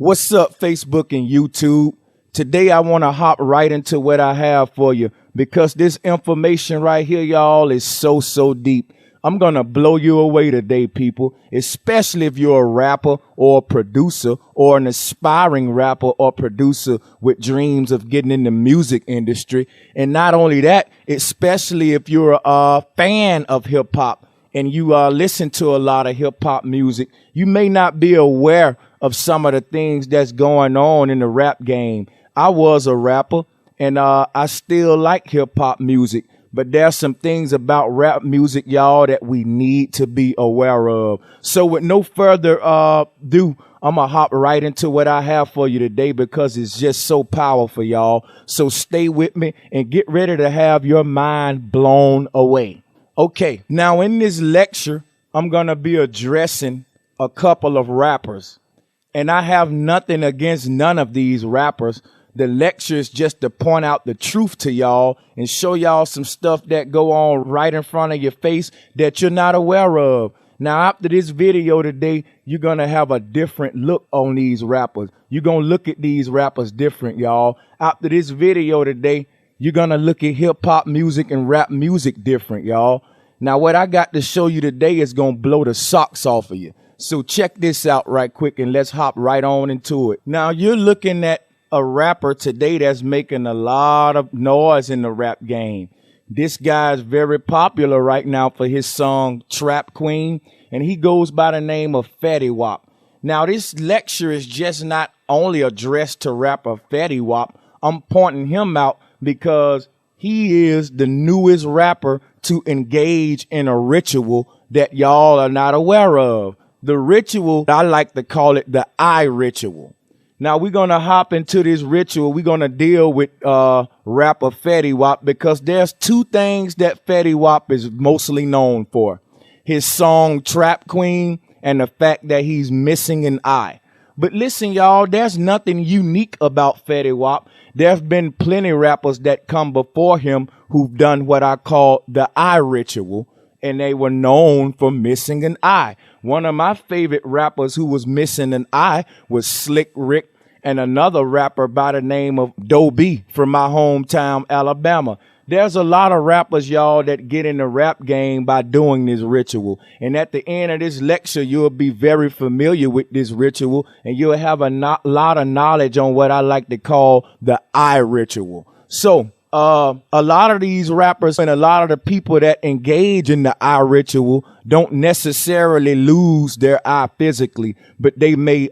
What's up, Facebook and YouTube? Today, I want to hop right into what I have for you because this information right here, y'all, is so deep. I'm going to blow you away today, people, especially if you're a rapper or a producer or an aspiring rapper or producer with dreams of getting in the music industry. And not only that, especially if you're a fan of hip hop and you listen to a lot of hip hop music, you may not be aware of some of the things that's going on in the rap game. I was a rapper and I still like hip hop music, but there's some things about rap music, y'all, that we need to be aware of. So with no further ado, I'm going to hop right into what I have for you today because it's just so powerful, y'all. So stay with me and get ready to have your mind blown away. Okay, now in this lecture, I'm going to be addressing a couple of rappers. And I have nothing against none of these rappers. The lecture is just to point out the truth to y'all and show y'all some stuff that go on right in front of your face that you're not aware of. Now, after this video today, you're going to have a different look on these rappers. You're going to look at these rappers different, y'all. After this video today, you're going to look at hip hop music and rap music different, y'all. Now, what I got to show you today is going to blow the socks off of you. So check this out right quick and let's hop right on into it. Now, you're looking at a rapper today that's making a lot of noise in the rap game. This guy is very popular right now for his song Trap Queen, and he goes by the name of Fetty Wap. Now, this lecture is just not only addressed to rapper Fetty Wap. I'm pointing him out because he is the newest rapper to engage in a ritual that y'all are not aware of. The ritual, I like to call it the eye ritual. Now, we're going to hop into this ritual. We're going to deal with rapper Fetty Wap because there's two things that Fetty Wap is mostly known for. His song Trap Queen and the fact that he's missing an eye. But listen, y'all, there's nothing unique about Fetty Wap. There's been plenty rappers that come before him who've done what I call the eye ritual, and they were known for missing an eye. One of my favorite rappers who was missing an eye was Slick Rick and another rapper by the name of Doe B from my hometown, Alabama. There's a lot of rappers, y'all, that get in the rap game by doing this ritual. And at the end of this lecture, you'll be very familiar with this ritual and you'll have a lot of knowledge on what I like to call the eye ritual. So, a lot of these rappers and a lot of the people that engage in the eye ritual don't necessarily lose their eye physically, but they may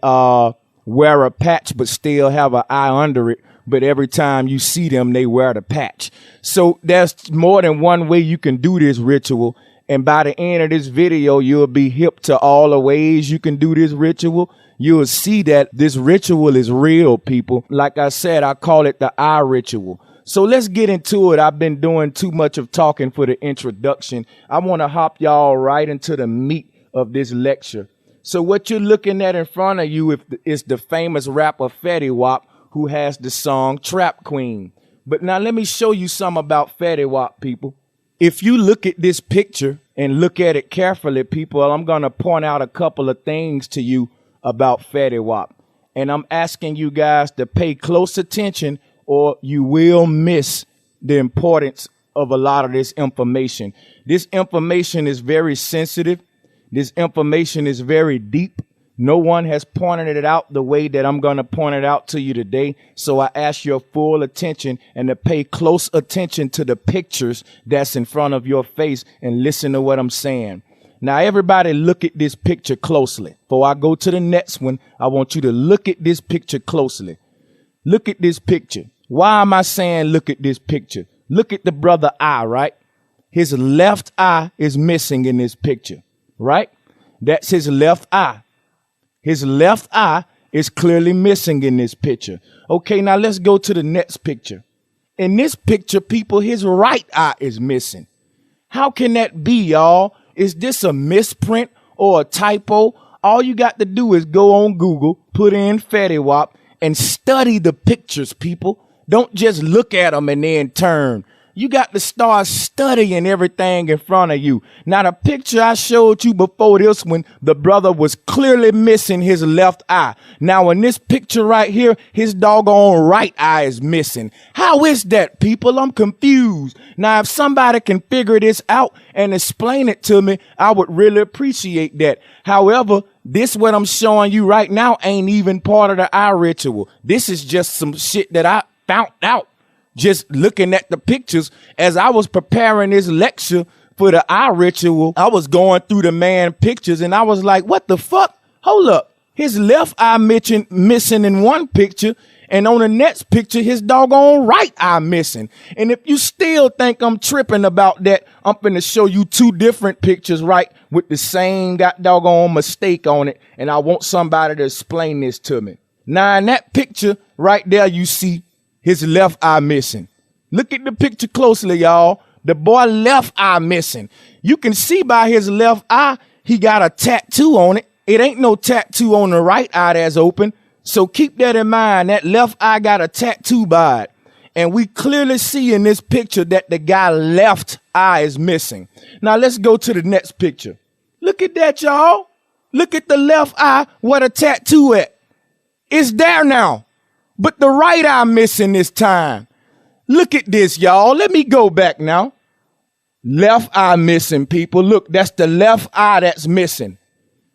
wear a patch but still have an eye under it. But every time you see them, they wear the patch. So there's more than one way you can do this ritual. And by the end of this video, you'll be hip to all the ways you can do this ritual. You'll see that this ritual is real, people. Like I said, I call it the eye ritual. So let's get into it. I've been doing too much of talking for the introduction. I want to hop y'all right into the meat of this lecture. So what you're looking at in front of you is the famous rapper Fetty Wap, who has the song Trap Queen. But now let me show you some about Fetty Wap, people. If you look at this picture and look at it carefully, people, I'm going to point out a couple of things to you about Fetty Wap. And I'm asking you guys to pay close attention or you will miss the importance of a lot of this information. This information is very sensitive. This information is very deep. No one has pointed it out the way that I'm going to point it out to you today. So I ask your full attention and to pay close attention to the pictures that's in front of your face and listen to what I'm saying. Now, everybody look at this picture closely. Before I go to the next one, I want you to look at this picture closely. Look at this picture. Why am I saying look at this picture? Look at the brother eye, right? His left eye is missing in this picture, right? That's his left eye. His left eye is clearly missing in this picture. Okay, now let's go to the next picture. In this picture, people, his right eye is missing. How can that be, y'all? Is this a misprint or a typo? All you got to do is go on Google, put in Fetty Wap, and study the pictures, people. Don't just look at them and then turn. You got to start studying everything in front of you. Now, the picture I showed you before this one, the brother was clearly missing his left eye. Now, in this picture right here, his doggone right eye is missing. How is that, people? I'm confused. Now, if somebody can figure this out and explain it to me, I would really appreciate that. However, this what I'm showing you right now ain't even part of the eye ritual. This is just some shit that I found out just looking at the pictures. As I was preparing this lecture for the eye ritual, I was going through the man pictures and I was like, what the fuck? Hold up. His left eye missing in one picture, and on the next picture, his doggone right eye missing. And if you still think I'm tripping about that, I'm finna show you two different pictures, right, with the same doggone mistake on it. And I want somebody to explain this to me. Now, in that picture right there, you see his left eye missing. Look at the picture closely, y'all. The boy left eye missing. You can see by his left eye, he got a tattoo on it. It ain't no tattoo on the right eye that's open. So keep that in mind. That left eye got a tattoo by it. And we clearly see in this picture that the guy left eye is missing. Now let's go to the next picture. Look at that, y'all. Look at the left eye where the tattoo at. It's there now. But the right eye missing this time. Look at this, y'all. Let me go back now. Left eye missing, people. Look, that's the left eye that's missing.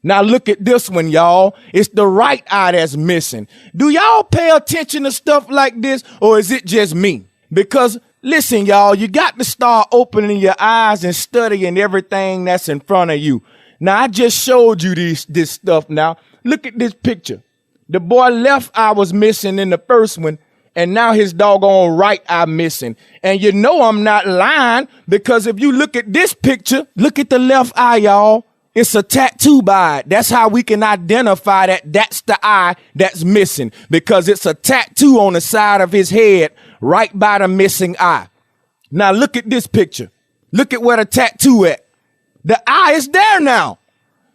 Now look at this one, y'all. It's the right eye that's missing. Do y'all pay attention to stuff like this, or is it just me? Because listen, y'all, you got to start opening your eyes and studying everything that's in front of you. Now, I just showed you this stuff now. Look at this picture. The boy left eye was missing in the first one, and now his doggone right eye missing. And you know I'm not lying, because if you look at this picture, look at the left eye, y'all. It's a tattoo by it. That's how we can identify that that's the eye that's missing, because it's a tattoo on the side of his head right by the missing eye. Now look at this picture. Look at where the tattoo at. The eye is there now,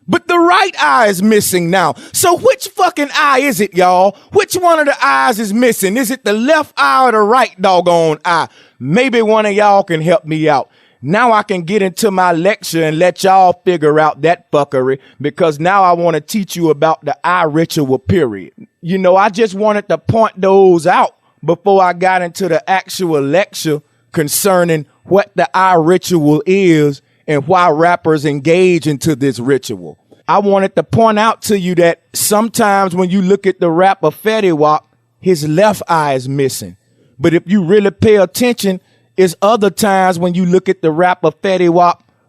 but the right eye is missing now. So which fucking eye is it, y'all? Which one of the eyes is missing? Is it the left eye or the right doggone eye? Maybe one of y'all can help me out. Now I can get into my lecture and let y'all figure out that fuckery, because now I want to teach you about the eye ritual period. You know, I just wanted to point those out before I got into the actual lecture concerning what the eye ritual is and why rappers engage into this ritual. I wanted to point out to you that sometimes when you look at the rapper Fetty, his left eye is missing. But if you really pay attention, it's other times when you look at the rapper Fetty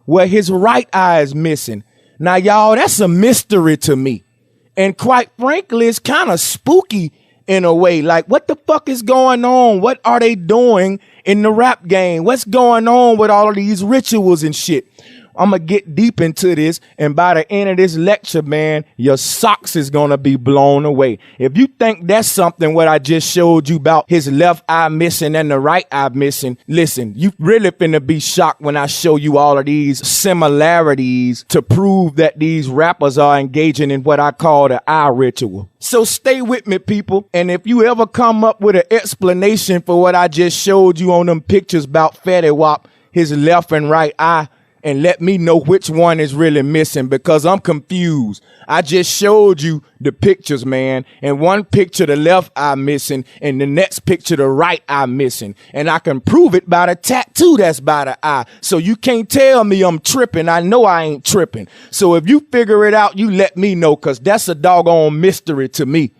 where his right eye is missing. Now, y'all, that's a mystery to me. And quite frankly, it's kind of spooky in a way. Like, what the fuck is going on? What are they doing in the rap game? What's going on with all of these rituals and shit? I'm going to get deep into this, and by the end of this lecture, man, your socks is going to be blown away. If you think that's something what I just showed you about his left eye missing and the right eye missing, listen, you really finna be shocked when I show you all of these similarities to prove that these rappers are engaging in what I call the eye ritual. So stay with me, people, and if you ever come up with an explanation for what I just showed you on them pictures about Fetty Wap, his left and right eye, and let me know which one is really missing, because I'm confused. I just showed you the pictures, man. And one picture, the left eye missing, and the next picture, the right eye missing. And I can prove it by the tattoo that's by the eye. So you can't tell me I'm tripping. I know I ain't tripping. So if you figure it out, you let me know, because that's a doggone mystery to me.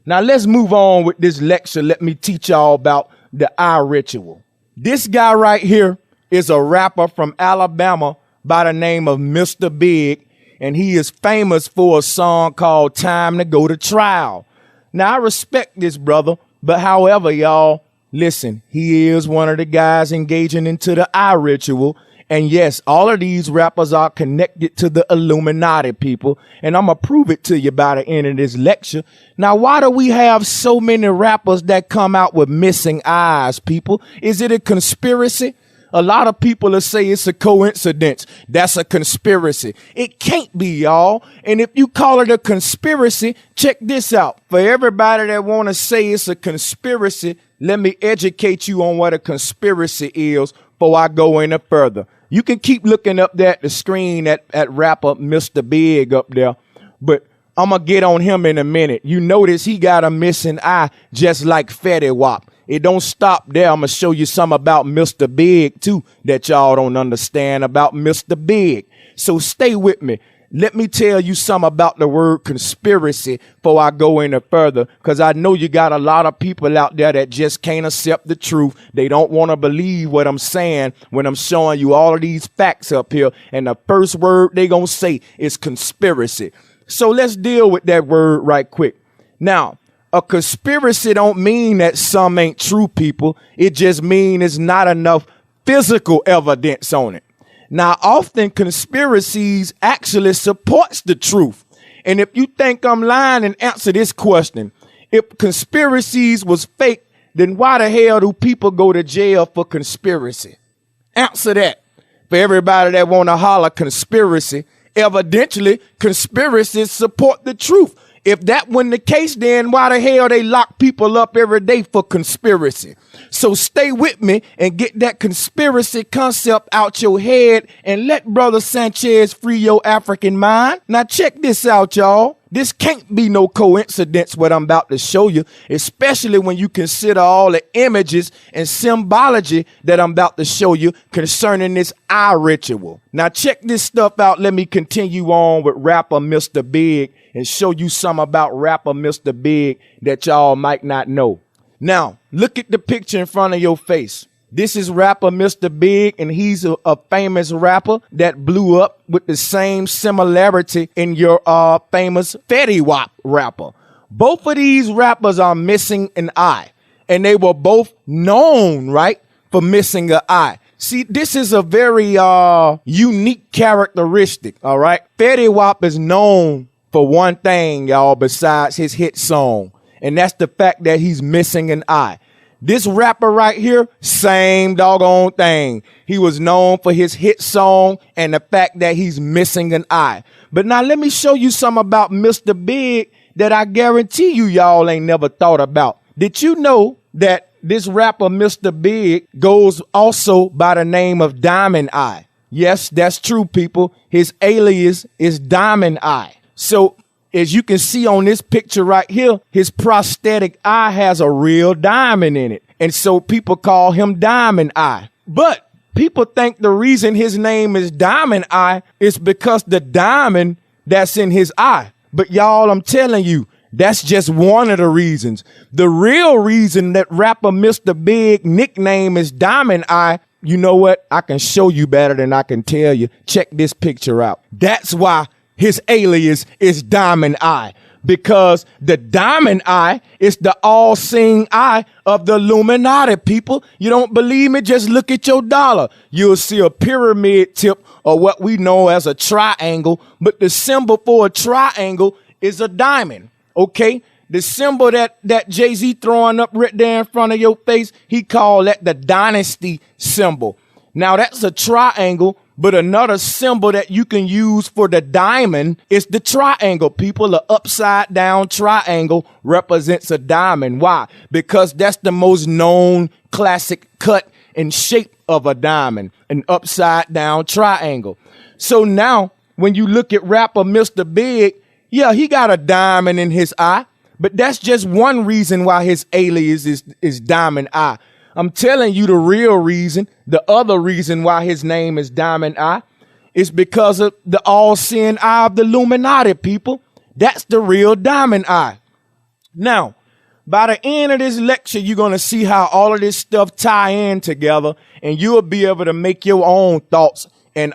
Now let's move on with this lecture. Let me teach y'all about the eye ritual. This guy right here is a rapper from Alabama by the name of Mr. Big, and he is famous for a song called Time to Go to Trial. Now, I respect this brother, but however, y'all, listen, he is one of the guys engaging into the eye ritual, and yes, all of these rappers are connected to the Illuminati, people, and I'm going to prove it to you by the end of this lecture. Now, why do we have so many rappers that come out with missing eyes, people? Is it a conspiracy? A lot of people will say it's a coincidence. That's a conspiracy. It can't be, y'all. And if you call it a conspiracy, check this out. For everybody that want to say it's a conspiracy, let me educate you on what a conspiracy is before I go any further. You can keep looking up there at the screen at rapper Mr. Big up there, but I'm going to get on him in a minute. You notice he got a missing eye just like Fetty Wap. It don't stop there. I'm going to show you some about Mr. Big, too, that y'all don't understand about Mr. Big. So stay with me. Let me tell you some about the word conspiracy before I go any further, because I know you got a lot of people out there that just can't accept the truth. They don't want to believe what I'm saying when I'm showing you all of these facts up here. And the first word they going to say is conspiracy. So let's deal with that word right quick. Now, a conspiracy don't mean that some ain't true, people. It just means it's not enough physical evidence on it. Now, often conspiracies actually supports the truth. And if you think I'm lying, and answer this question. If conspiracies was fake, then why the hell do people go to jail for conspiracy? Answer that. For everybody that want to holler conspiracy, evidently conspiracies support the truth. If that wasn't the case, then why the hell they lock people up every day for conspiracy? So stay with me and get that conspiracy concept out your head and let Brother Sanchez free your African mind. Now check this out, y'all. This can't be no coincidence what I'm about to show you, especially when you consider all the images and symbology that I'm about to show you concerning this eye ritual. Now check this stuff out. Let me continue on with rapper Mr. Big and show you some about rapper Mr. Big that y'all might not know. Now, look at the picture in front of your face. This is rapper Mr. Big, and he's a famous rapper that blew up with the same similarity in your famous Fetty Wap rapper. Both of these rappers are missing an eye, and they were both known, right, for missing an eye. See, this is a very unique characteristic, all right? Fetty Wap is known for one thing, y'all, besides his hit song, and that's the fact that he's missing an eye. This rapper right here, same doggone thing. He was known for his hit song and the fact that he's missing an eye. But now let me show you something about Mr. Big that I guarantee you y'all ain't never thought about. Did you know that this rapper Mr. Big goes also by the name of Diamond Eye? Yes, that's true, people. His alias is Diamond Eye. So as you can see on this picture right here, his prosthetic eye has a real diamond in it. And so people call him Diamond Eye. But people think the reason his name is Diamond Eye is because the diamond that's in his eye. But y'all, I'm telling you, that's just one of the reasons. The real reason that rapper Mr. Big nickname is Diamond Eye, you know what? I can show you better than I can tell you. Check this picture out. That's why his alias is Diamond Eye, because the diamond eye is the all-seeing eye of the Illuminati, people. You don't believe me? Just look at your dollar. You'll see a pyramid tip, or what we know as a triangle, but the symbol for a triangle is a diamond, okay? The symbol that Jay-Z throwing up right there in front of your face, he called that the dynasty symbol. Now, that's a triangle, but another symbol that you can use for the diamond is the triangle. People, an upside down triangle represents a diamond. Why? Because that's the most known classic cut and shape of a diamond, an upside down triangle. So now when you look at rapper Mr. Big, yeah, he got a diamond in his eye, but that's just one reason why his alias is Diamond Eye. I'm telling you the real reason, the other reason why his name is Diamond Eye is because of the all-seeing eye of the Illuminati, people. That's the real Diamond Eye. Now, by the end of this lecture, you're going to see how all of this stuff tie in together, and you'll be able to make your own thoughts and,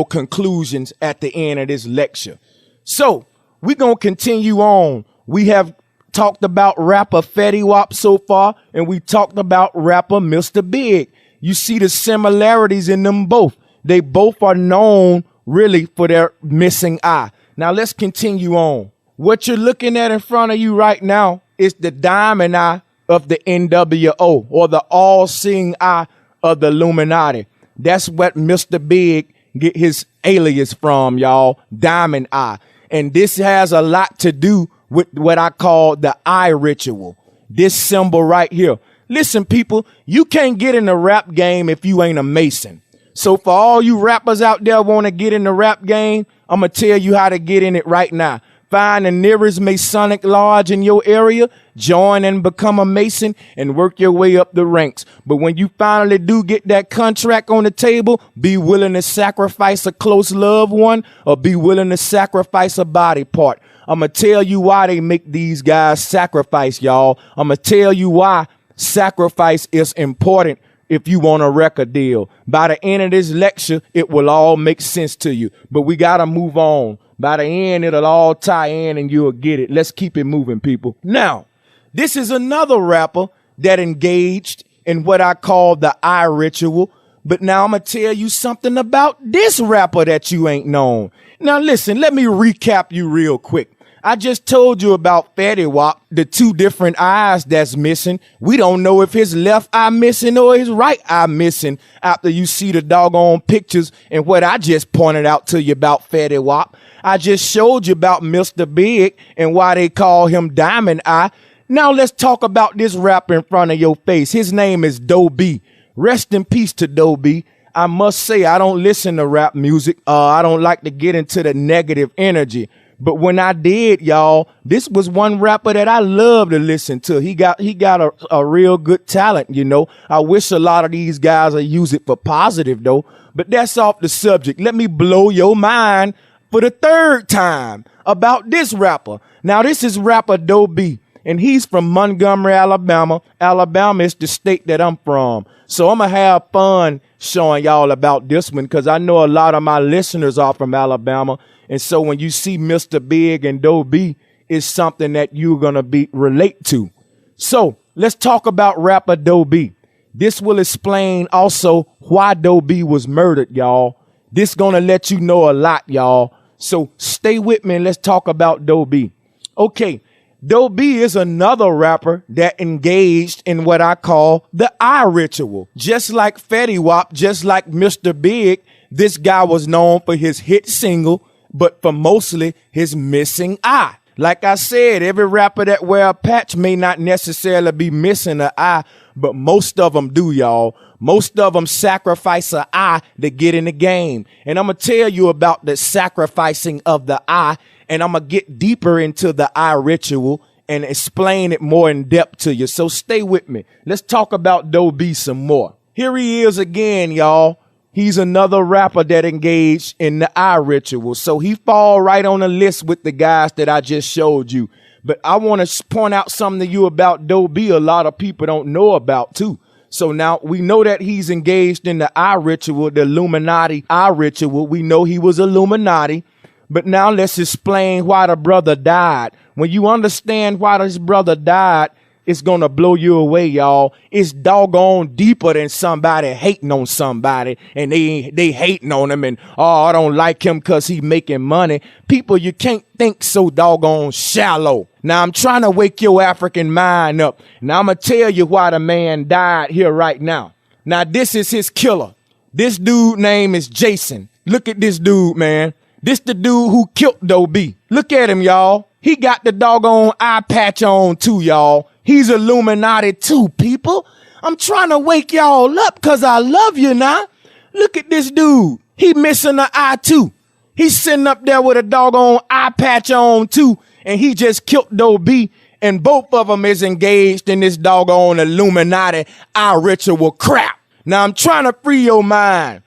conclusions at the end of this lecture. So we're going to continue on. We have talked about rapper Fetty Wap so far, and we talked about rapper Mr. Big. You see the similarities in them both. They both are known really for their missing eye. Now let's continue on. What you're looking at in front of you right now is the diamond eye of the NWO, or the all-seeing eye of the Illuminati. That's what Mr. Big get his alias from, y'all. Diamond Eye. And this has a lot to do with what I call the eye ritual. This symbol right here. Listen, people, you can't get in the rap game if you ain't a Mason. So for all you rappers out there want to get in the rap game, I'm going to tell you how to get in it right now. Find the nearest Masonic lodge in your area, join and become a Mason, and work your way up the ranks. But when you finally do get that contract on the table, be willing to sacrifice a close loved one or be willing to sacrifice a body part. I'm going to tell you why they make these guys sacrifice, y'all. I'm going to tell you why sacrifice is important if you want a record deal. By the end of this lecture, it will all make sense to you. But we got to move on. By the end, it'll all tie in and you'll get it. Let's keep it moving, people. Now, this is another rapper that engaged in what I call the eye ritual. But now I'm going to tell you something about this rapper that you ain't known. Now, listen, let me recap you real quick. I just told you about Fetty Wap, the two different eyes that's missing. We don't know if his left eye missing or his right eye missing after you see the doggone pictures and what I just pointed out to you about Fetty Wap. I just showed you about Mr. Big and why they call him Diamond Eye. Now let's talk about this rapper in front of your face. His name is Doe B. Rest in peace to Doe B. I must say I don't listen to rap music. I don't like to get into the negative energy. But when I did, y'all, this was one rapper that I love to listen to. He got a real good talent, you know. I wish a lot of these guys would use it for positive, though. But that's off the subject. Let me blow your mind for the third time about this rapper. Now, this is rapper Doe B, and he's from Montgomery, Alabama. Alabama is the state that I'm from. So I'm going to have fun showing y'all about this one because I know a lot of my listeners are from Alabama. And so when you see Mr. Big and Doe B, it's something that you're going to relate to. So let's talk about rapper Doe B. This will explain also why Doe B was murdered, y'all. This going to let you know a lot, y'all. So stay with me and let's talk about Doe B. Okay, Doe B is another rapper that engaged in what I call the eye ritual. Just like Fetty Wap, just like Mr. Big, this guy was known for his hit single, but for mostly his missing eye. Like I said, every rapper that wear a patch may not necessarily be missing an eye, but most of them do, y'all. Most of them sacrifice an eye to get in the game. And I'm going to tell you about the sacrificing of the eye, and I'm going to get deeper into the eye ritual and explain it more in depth to you. So stay with me. Let's talk about Doe B some more. Here he is again, y'all. He's another rapper that engaged in the eye ritual. So he fall right on the list with the guys that I just showed you. But I want to point out something to you about Doe B a lot of people don't know about too. So now we know that he's engaged in the eye ritual, the Illuminati eye ritual. We know he was Illuminati. But now let's explain why the brother died. When you understand why this brother died, it's going to blow you away, y'all. It's doggone deeper than somebody hating on somebody and they hating on him and, oh, I don't like him because he making money. People, you can't think so doggone shallow. Now, I'm trying to wake your African mind up. Now, I'm going to tell you why the man died here right now. Now, this is his killer. This dude name is Jason. Look at this dude, man. This the dude who killed Doe B. Look at him, y'all. He got the doggone eye patch on too, y'all. He's Illuminati too, people. I'm trying to wake y'all up because I love you now. Look at this dude. He missing an eye too. He's sitting up there with a doggone eye patch on too. And he just killed Doe B. And both of them is engaged in this doggone Illuminati eye ritual crap. Now I'm trying to free your mind.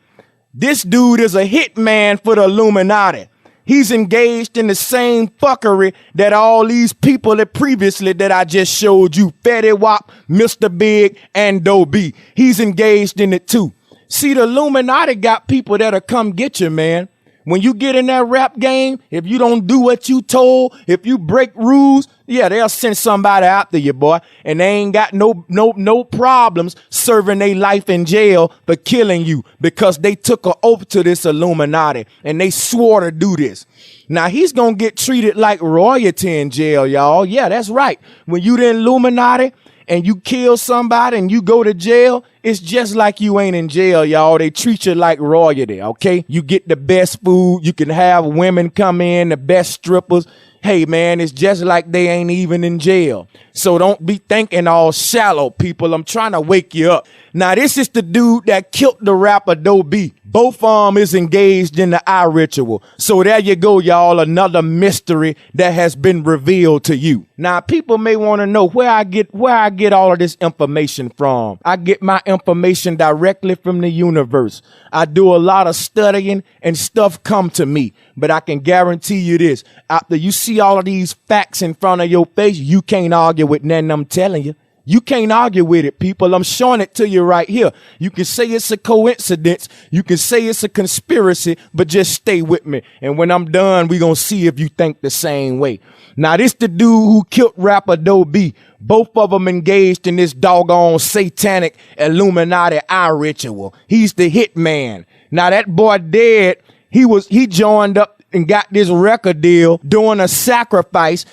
This dude is a hitman for the Illuminati. He's engaged in the same fuckery that all these people that I just showed you, Fetty Wap, Mr. Big, and Doe B. He's engaged in it too. See, the Illuminati got people that'll come get you, man. When you get in that rap game, if you don't do what you told, if you break rules, yeah, they'll send somebody after you, boy. And they ain't got no problems serving their life in jail for killing you because they took an oath to this Illuminati and they swore to do this. Now, he's going to get treated like royalty in jail, y'all. Yeah, that's right. When you the Illuminati and you kill somebody and you go to jail, It's just like you ain't in jail, y'all. They treat you like royalty, okay? You get the best food. You can have women come in, the best strippers. Hey, man, it's just like they ain't even in jail. So don't be thinking all shallow, people. I'm trying to wake you up. Now, this is the dude that killed the rapper Doe B. Both of them is engaged in the eye ritual. So there you go, y'all. Another mystery that has been revealed to you. Now, people may want to know where I get all of this information from. I get my information directly from the universe. I do a lot of studying and stuff come to me. But I can guarantee you this. After you see all of these facts in front of your face, you can't argue with nothing I'm telling you. You can't argue with it, people. I'm showing it to you right here. You can say it's a coincidence. You can say it's a conspiracy, but just stay with me. And when I'm done, we're going to see if you think the same way. Now, this the dude who killed rapper Doe B. Both of them engaged in this doggone satanic Illuminati eye ritual. He's the hitman. Now, that boy dead. He joined up and got this record deal doing a sacrifice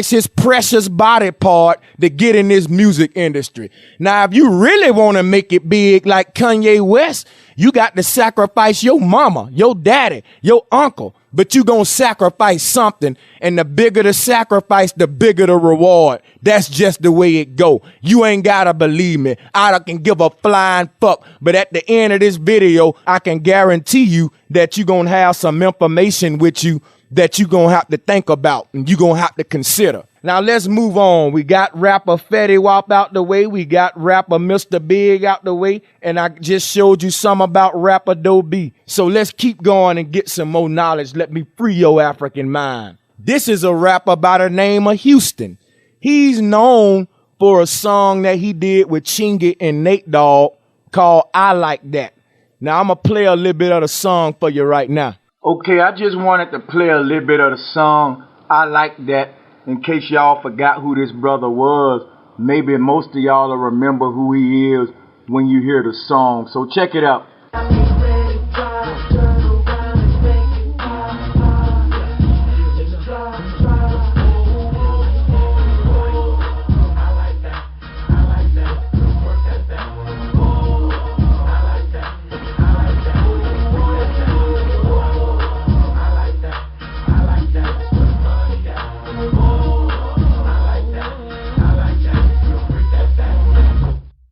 his precious body part to get in this music industry. Now, if you really want to make it big like Kanye West, you got to sacrifice your mama, your daddy, your uncle, but you gonna sacrifice something, and the bigger the sacrifice, the bigger the reward. That's just the way it go. You ain't gotta believe me. I can give a flying fuck, but at the end of this video, I can guarantee you that you gonna have some information with you that you gonna have to think about and you gonna have to consider. Now let's move on. We got rapper Fetty Wap out the way. We got rapper Mr. Big out the way. And I just showed you some about rapper Doe B. So let's keep going and get some more knowledge. Let me free your African mind. This is a rapper by the name of Houston. He's known for a song that he did with Chingy and Nate Dogg called I Like That. Now I'm going to play a little bit of the song for you right now. Okay, I just wanted to play a little bit of the song I Like That. In case y'all forgot who this brother was, maybe most of y'all will remember who he is when you hear the song. So check it out.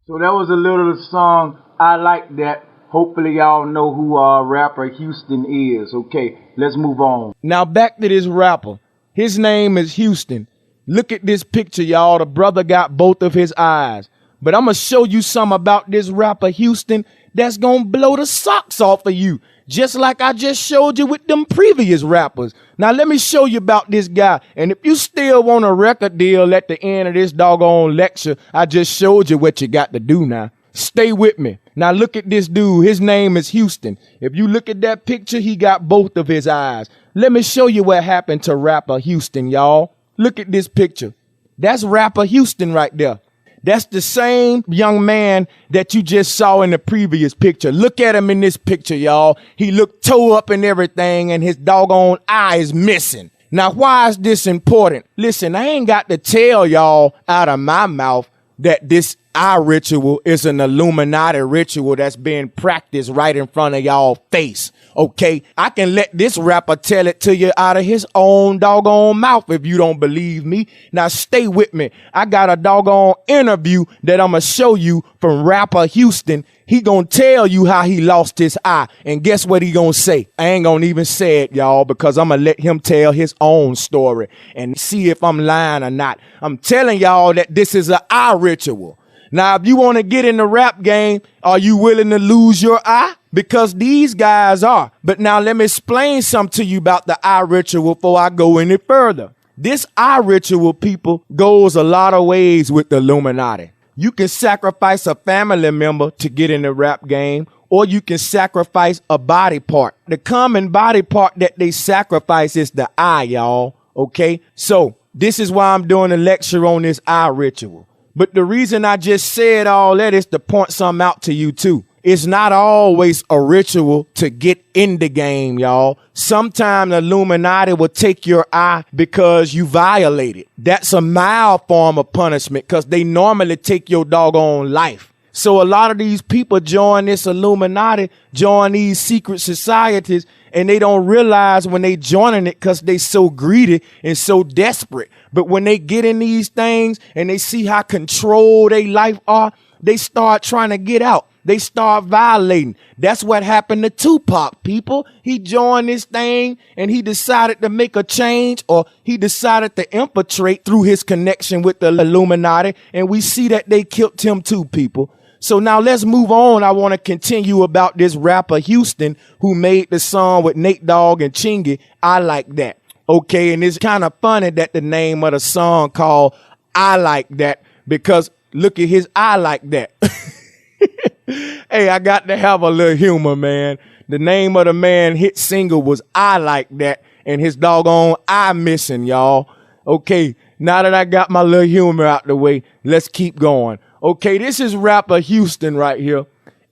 So that was a little of the song, I Like That. Hopefully y'all know who rapper Houston is. Okay, let's move on. Now back to this rapper. His name is Houston. Look at this picture, y'all. The brother got both of his eyes. But I'm going to show you something about this rapper Houston that's going to blow the socks off of you. Just like I just showed you with them previous rappers. Now let me show you about this guy. And if you still want a record deal at the end of this doggone lecture, I just showed you what you got to do now. Stay with me. Now look at this dude. His name is Houston. If you look at that picture, he got both of his eyes. Let me show you what happened to rapper Houston, y'all. Look at this picture. That's rapper Houston right there. That's the same young man that you just saw in the previous picture. Look at him in this picture, y'all. He looked toe up and everything, and his doggone eye is missing. Now, why is this important? Listen, I ain't got to tell y'all out of my mouth that this eye ritual is an Illuminati ritual that's being practiced right in front of y'all face. Okay, I can let this rapper tell it to you out of his own doggone mouth if you don't believe me. Now stay with me. I got a doggone interview that I'm going to show you from rapper Houston. He going to tell you how he lost his eye. And guess what he going to say? I ain't going to even say it, y'all, because I'm going to let him tell his own story and see if I'm lying or not. I'm telling y'all that this is an eye ritual. Now, if you want to get in the rap game, are you willing to lose your eye? Because these guys are. But now let me explain something to you about the eye ritual before I go any further. This eye ritual, people, goes a lot of ways with the Illuminati. You can sacrifice a family member to get in the rap game, or you can sacrifice a body part. The common body part that they sacrifice is the eye, y'all. Okay? So this is why I'm doing a lecture on this eye ritual. But the reason I just said all that is to point something out to you too. It's not always a ritual to get in the game, y'all. Sometimes the Illuminati will take your eye because you violated. That's a mild form of punishment because they normally take your doggone life. So a lot of these people join this Illuminati, join these secret societies, and they don't realize when they joining it because they so greedy and so desperate. But when they get in these things and they see how controlled their life are, they start trying to get out. They start violating. That's what happened to Tupac, people. He joined this thing and he decided to make a change, or he decided to infiltrate through his connection with the Illuminati. And we see that they killed him too, people. So now let's move on. I want to continue about this rapper Houston who made the song with Nate Dogg and Chingy, I Like That. Okay, and it's kind of funny that the name of the song called I Like That, because look at his I Like That. Hey, I got to have a little humor, man. The name of the man hit single was I Like That, and his doggone eye missing, y'all. Okay, now that I got my little humor out the way, let's keep going. Okay, this is rapper Houston right here.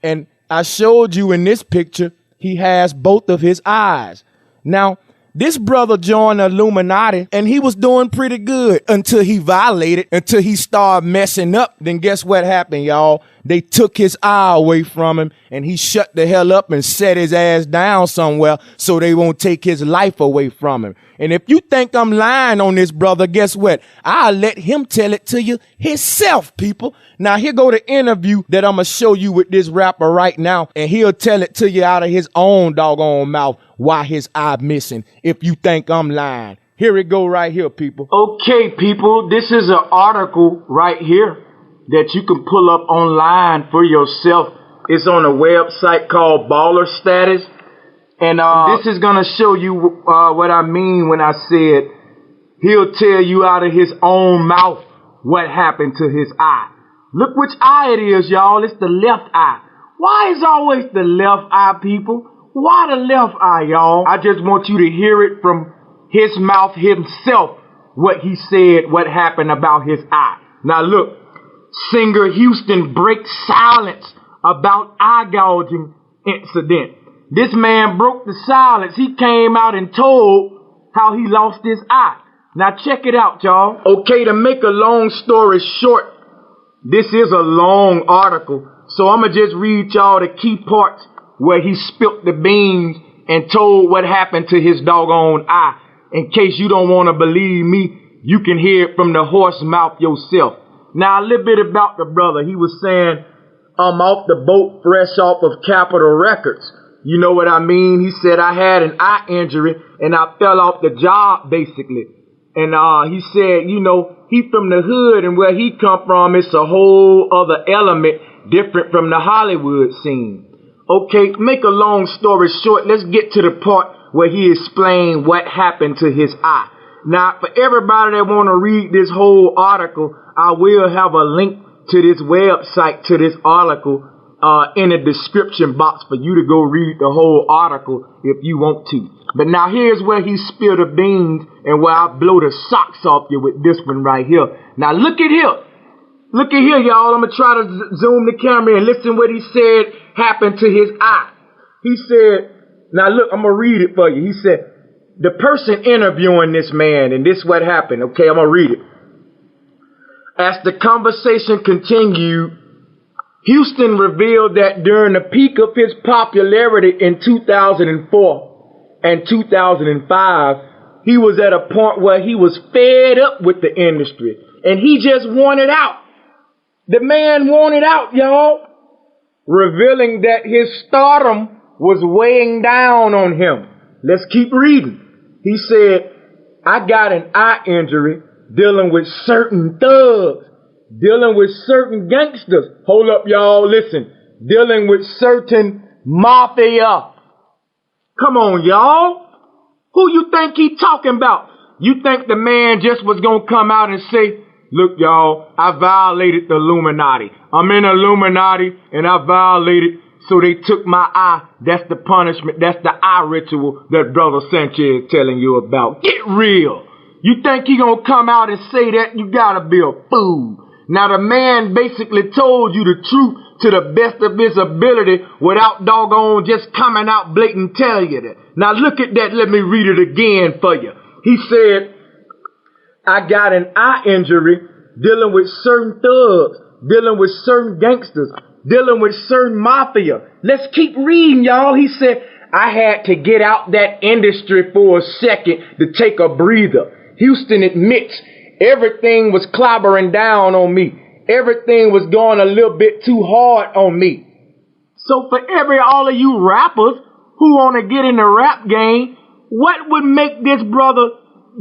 And I showed you in this picture, he has both of his eyes. Now, this brother joined the Illuminati and he was doing pretty good until he violated, until he started messing up. Then guess what happened, y'all? They took his eye away from him and he shut the hell up and set his ass down somewhere so they won't take his life away from him. And if you think I'm lying on this brother, guess what? I'll let him tell it to you himself, people. Now, here go the interview that I'm going to show you with this rapper right now, and he'll tell it to you out of his own doggone mouth why his eye missing, if you think I'm lying. Here it go right here, people. Okay, people, this is an article right here that you can pull up online for yourself. It's on a website called Baller Status. And this is going to show you what I mean when I said he'll tell you out of his own mouth what happened to his eye. Look which eye it is, y'all. It's the left eye. Why is always the left eye, people? Why the left eye, y'all? I just want you to hear it from his mouth himself, what he said, what happened about his eye. Now look, singer Houston breaks silence about eye gouging incident. This man broke the silence. He came out and told how he lost his eye. Now check it out, y'all. Okay, to make a long story short, this is a long article, so I'm going to just read y'all the key parts where he spilt the beans and told what happened to his doggone eye. In case you don't want to believe me, you can hear it from the horse mouth yourself. Now, a little bit about the brother. He was saying, I'm off the boat fresh off of Capitol Records. You know what I mean? He said, I had an eye injury and I fell off the job, basically. And he said, you know, he from the hood, and where he come from, it's a whole other element different from the Hollywood scene. Okay, make a long story short, let's get to the part where he explained what happened to his eye. Now, for everybody that want to read this whole article, I will have a link to this website, to this article, in the description box for you to go read the whole article if you want to. But now here's where he spilled the beans and where I blow the socks off you with this one right here. Now look at here. Look at here, y'all. I'm going to try to zoom the camera and listen what he said happened to his eye. He said, now look, I'm going to read it for you. He said, the person interviewing this man, and this is what happened. Okay, I'm going to read it. As the conversation continued, Houston revealed that during the peak of his popularity in 2004 and 2005, he was at a point where he was fed up with the industry and he just wanted out. The man wanted out, y'all, revealing that his stardom was weighing down on him. Let's keep reading. He said, I got an eye injury dealing with certain thugs, dealing with certain gangsters. Hold up, y'all, listen. Dealing with certain mafia. Come on, y'all. Who you think he talking about? You think the man just was gonna come out and say, look, y'all, I violated the Illuminati. I'm in Illuminati and I violated, so they took my eye. That's the punishment. That's the eye ritual that Brother Sanchez is telling you about. Get real. You think he gonna come out and say that? You gotta be a fool. Now the man basically told you the truth to the best of his ability without doggone just coming out blatant telling you that. Now look at that. Let me read it again for you. He said, I got an eye injury dealing with certain thugs, dealing with certain gangsters. dealing with certain mafia. Let's keep reading, y'all. He said, I had to get out that industry for a second to take a breather. Houston admits everything was clobbering down on me. Everything was going a little bit too hard on me. So for all of you rappers who want to get in the rap game, what would make this brother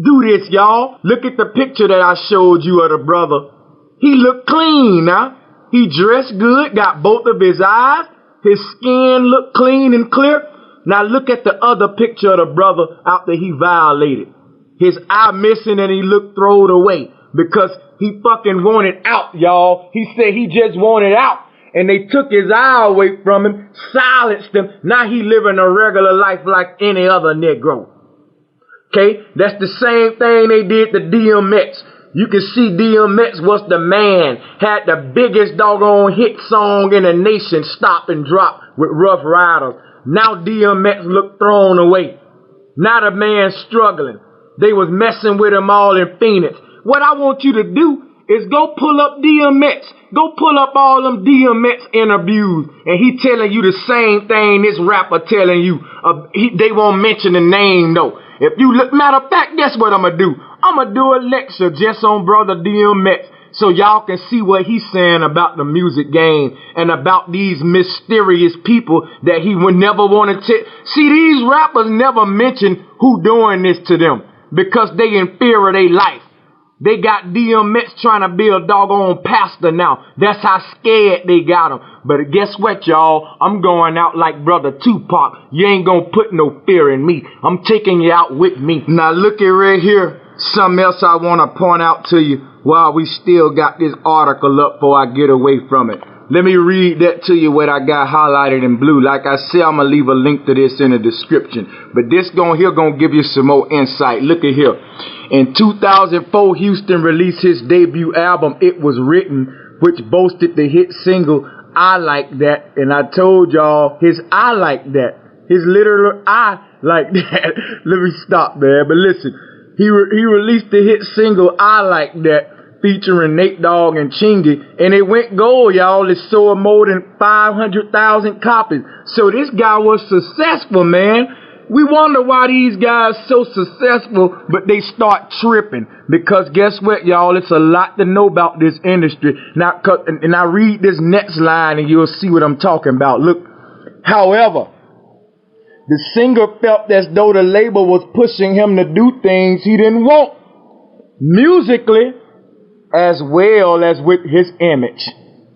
do this, y'all? Look at the picture that I showed you of the brother. He looked clean, now. He dressed good, got both of his eyes. His skin looked clean and clear. Now look at the other picture of the brother after he violated. His eye missing and he looked thrown away because he fucking wanted out, y'all. He said he just wanted out. And they took his eye away from him, silenced him. Now he living a regular life like any other Negro. Okay? That's the same thing they did to DMX. You can see DMX was the man, had the biggest doggone hit song in the nation, Stop and Drop with Rough Riders. Now DMX looked thrown away. Now the man's struggling. They was messing with him all in Phoenix. What I want you to do is go pull up DMX. Go pull up all them DMX interviews. And he telling you the same thing this rapper telling you. They won't mention the name though. If you look, matter of fact, guess what I'm going to do? I'm going to do a lecture just on Brother DMX so y'all can see what he's saying about the music game and about these mysterious people that he would never want to tell. See, these rappers never mention who doing this to them because they in fear of their life. They got DMX trying to be a doggone pastor now. That's how scared they got him. But guess what, y'all? I'm going out like Brother Tupac. You ain't gonna put no fear in me. I'm taking you out with me. Now look at right here. Something else I want to point out to you while we still got this article up before I get away from it. Let me read that to you what I got highlighted in blue. Like I said, I'm going to leave a link to this in the description. But this here going to give you some more insight. Look at here. In 2004, Houston released his debut album, It Was Written, which boasted the hit single, I Like That. And I told y'all, his I Like That. His literal I Like That. Let me stop, man. But listen, he released the hit single, I Like That, featuring Nate Dogg and Chingy, and it went gold, y'all. It sold more than 500,000 copies. So this guy was successful, man. We wonder why these guys so successful, but they start tripping. Because guess what, y'all? It's a lot to know about this industry. Now, and I read this next line, and you'll see what I'm talking about. Look, however, the singer felt as though the label was pushing him to do things he didn't want, musically, as well as with his image.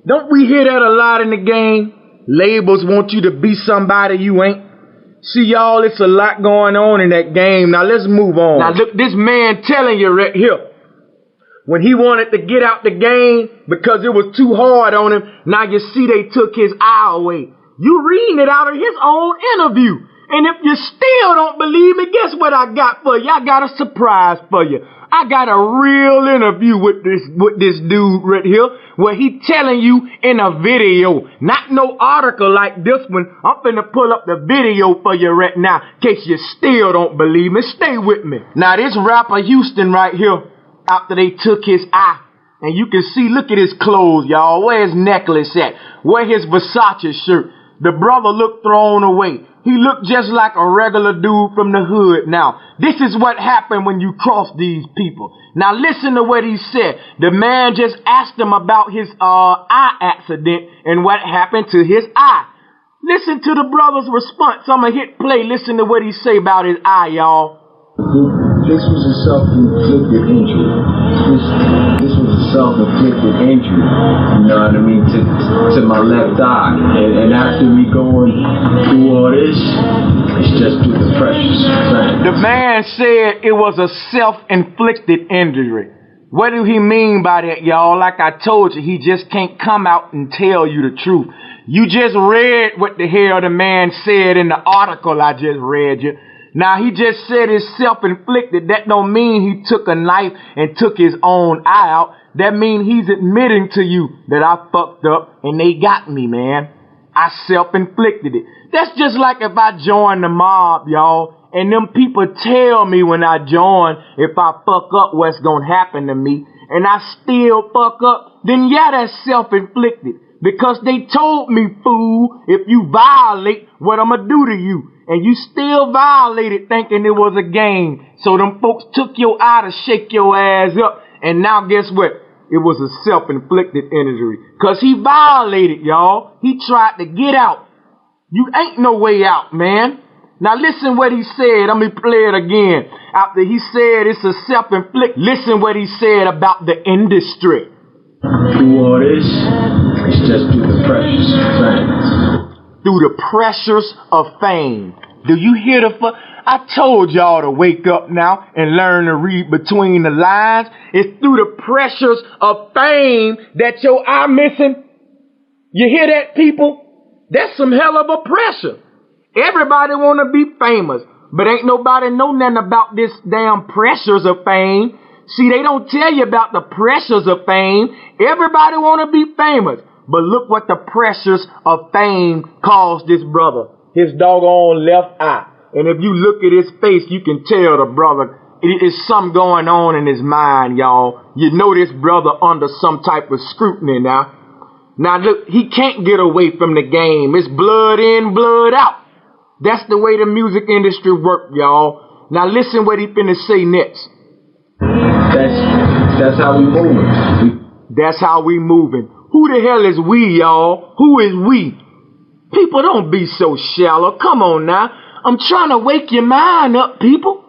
Don't we hear that a lot in the game? Labels want you to be somebody you ain't. See, y'all, it's a lot going on in that game. Now, let's move on. Now, look, this man telling you right here, when he wanted to get out the game because it was too hard on him, now you see they took his eye away. You reading it out of his own interview. And if you still don't believe me, guess what I got for you? I got a surprise for you. I got a real interview with this dude right here where he telling you in a video, not no article like this one. I'm finna pull up the video for you right now in case you still don't believe me. Stay with me. Now this rapper Houston right here, after they took his eye, and you can see, look at his clothes, y'all. Where his necklace at? Where his Versace shirt? The brother looked thrown away. He looked just like a regular dude from the hood. Now, this is what happened when you cross these people. Now, listen to what he said. The man just asked him about his eye accident and what happened to his eye. Listen to the brother's response. I'm going to hit play. Listen to what he say about his eye, y'all. This was a self-inflicted injury. This was a self-inflicted injury, you know what I mean, to my left eye. And after me going through all this, it's just too the precious thing. The man said it was a self-inflicted injury. What do he mean by that, y'all? Like I told you, he just can't come out and tell you the truth. You just read what the hell the man said in the article I just read you. Now, he just said it's self-inflicted. That don't mean he took a knife and took his own eye out. That means he's admitting to you that I fucked up and they got me, man. I self-inflicted it. That's just like if I join the mob, y'all, and them people tell me when I join if I fuck up what's gonna happen to me, and I still fuck up, then yeah, that's self-inflicted. Because they told me, fool, if you violate, what I'ma do to you. And you still violated thinking it was a game. So them folks took your eye to shake your ass up. And now guess what? It was a self-inflicted injury. Cause he violated, y'all. He tried to get out. You ain't no way out, man. Now listen what he said. Let me play it again. After he said it's a self-inflicted, listen what he said about the industry. Through all this, it's just through the pressures of fame. Through the pressures of fame. Do you hear I told y'all to wake up now and learn to read between the lines. It's through the pressures of fame that your eye missing. You hear that, people? That's some hell of a pressure. Everybody want to be famous, but ain't nobody know nothing about this damn pressures of fame. See, they don't tell you about the pressures of fame. Everybody want to be famous, but look what the pressures of fame caused this brother. His doggone left eye. And if you look at his face, you can tell the brother, it is something going on in his mind, y'all. You know this brother under some type of scrutiny now. Now look, he can't get away from the game. It's blood in, blood out. That's the way the music industry work, y'all. Now listen what he finna say next. That's how we moving. That's how we moving. Who the hell is we, y'all? Who is we? People, don't be so shallow. Come on now. I'm trying to wake your mind up, people.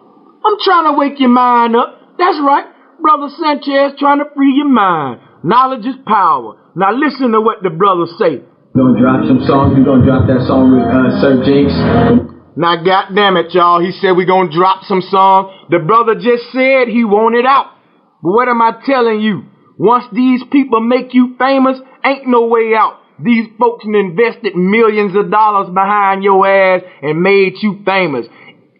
I'm trying to wake your mind up. That's right. Brother Sanchez trying to free your mind. Knowledge is power. Now listen to what the brothers say. We're gonna drop some songs. We're gonna drop that song with Sir Jinx. Now goddamn it, y'all. He said we're gonna drop some songs. The brother just said he wanted out. But what am I telling you? Once these people make you famous, ain't no way out. These folks invested millions of dollars behind your ass and made you famous.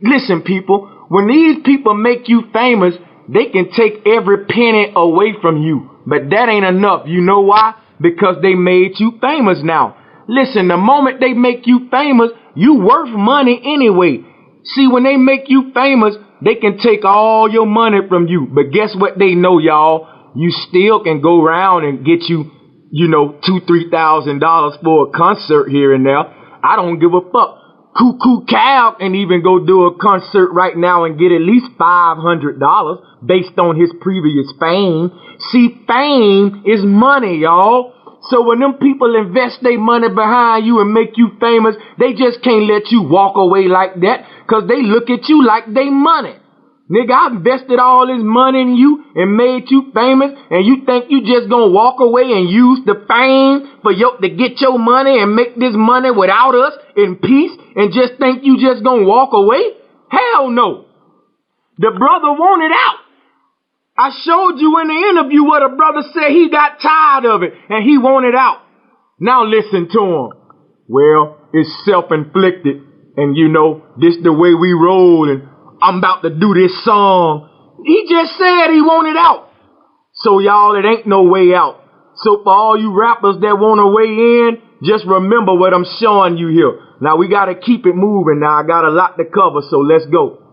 Listen, people, when these people make you famous, they can take every penny away from you. But that ain't enough. You know why? Because they made you famous now. Listen, the moment they make you famous, you worth money anyway. See, when they make you famous, they can take all your money from you. But guess what they know, y'all? You still can go around and get you, $2,000-$3,000 for a concert here and there. I don't give a fuck. Cuckoo Cal can even go do a concert right now and get at least $500 based on his previous fame. See, fame is money, y'all. So when them people invest their money behind you and make you famous, they just can't let you walk away like that, because they look at you like they money. Nigga, I invested all this money in you and made you famous, and you think you just gonna walk away and use the fame to get your money and make this money without us in peace, and just think you just gonna walk away? Hell no. The brother wanted out. I showed you in the interview what a brother said. He got tired of it and he wanted out. Now listen to him. Well, it's self-inflicted, and this the way we roll, and I'm about to do this song. He just said he wanted out. So y'all, it ain't no way out. So for all you rappers that want to weigh in, just remember what I'm showing you here. Now we got to keep it moving. Now I got a lot to cover, so let's go.